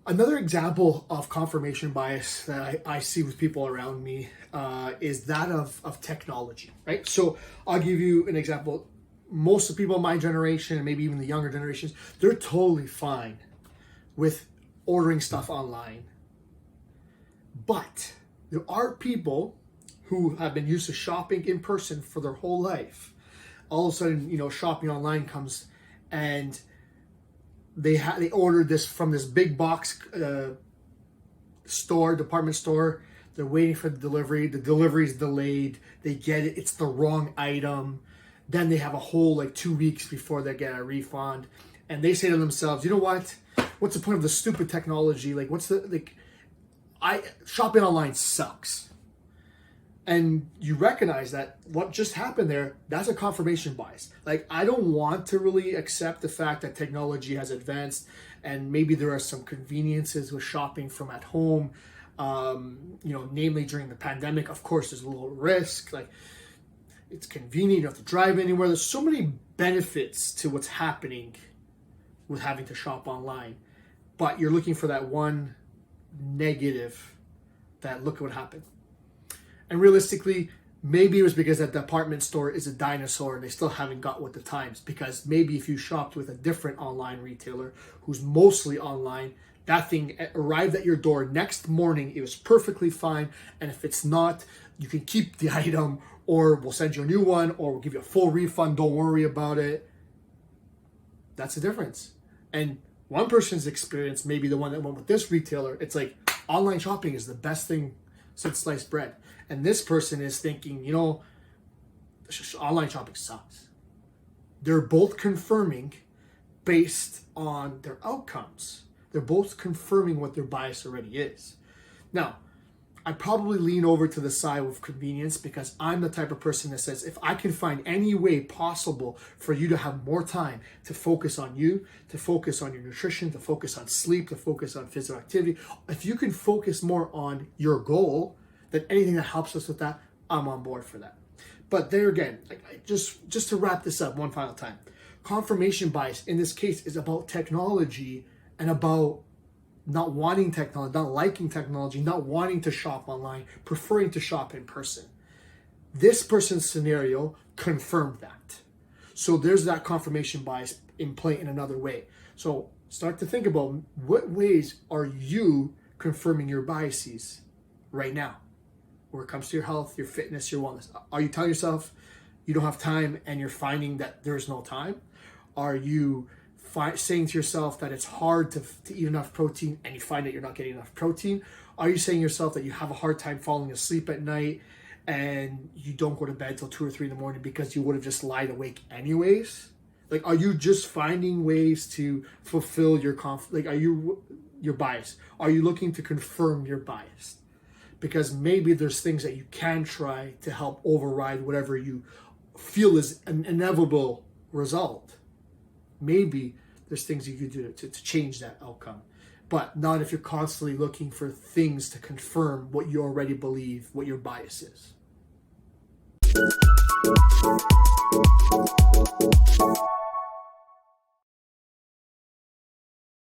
Another example of confirmation bias that I see with people around me is that of technology, right? So I'll give you an example. Most of the people in my generation, and maybe even the younger generations, they're totally fine with ordering stuff online. But there are people who have been used to shopping in person for their whole life. All of a sudden, shopping online comes, and they ordered this from this big box department store. They're waiting for the delivery. The delivery is delayed. They get it. It's the wrong item. Then they have a whole 2 weeks before they get a refund. And they say to themselves, you know what? What's the point of the stupid technology? Shopping online sucks. And you recognize that what just happened there, that's a confirmation bias. I don't want to really accept the fact that technology has advanced, and maybe there are some conveniences with shopping from at home. Namely during the pandemic, of course, there's a little risk. It's convenient, you don't have to drive anywhere. There's so many benefits to what's happening with having to shop online. But you're looking for that one negative, that look at what happened. And realistically, maybe it was because that department store is a dinosaur and they still haven't got with the times. Because maybe if you shopped with a different online retailer who's mostly online, that thing arrived at your door next morning, it was perfectly fine. And if it's not, you can keep the item, or we'll send you a new one, or we'll give you a full refund. Don't worry about it. That's the difference. And one person's experience, maybe the one that went with this retailer, it's online shopping is the best thing since sliced bread. And this person is thinking, online shopping sucks. They're both confirming based on their outcomes. They're both confirming what their bias already is. Now, I probably lean over to the side of convenience because I'm the type of person that says, if I can find any way possible for you to have more time to focus on you, to focus on your nutrition, to focus on sleep, to focus on physical activity, if you can focus more on your goal, then anything that helps us with that, I'm on board for that. But there again, just to wrap this up one final time, confirmation bias in this case is about technology and about not wanting technology, not liking technology, not wanting to shop online, preferring to shop in person. This person's scenario confirmed that. So there's that confirmation bias in play in another way. So start to think about what ways are you confirming your biases right now when it comes to your health, your fitness, your wellness. Are you telling yourself you don't have time and you're finding that there's no time? Are you saying to yourself that it's hard to eat enough protein and you find that you're not getting enough protein? Are you saying to yourself that you have a hard time falling asleep at night and you don't go to bed till 2 or 3 in the morning because you would have just lied awake anyways? Are you just finding ways to fulfill your your bias? Are you looking to confirm your bias? Because maybe there's things that you can try to help override whatever you feel is an inevitable result. Maybe there's things you could do to change that outcome, but not if you're constantly looking for things to confirm what you already believe, what your bias is.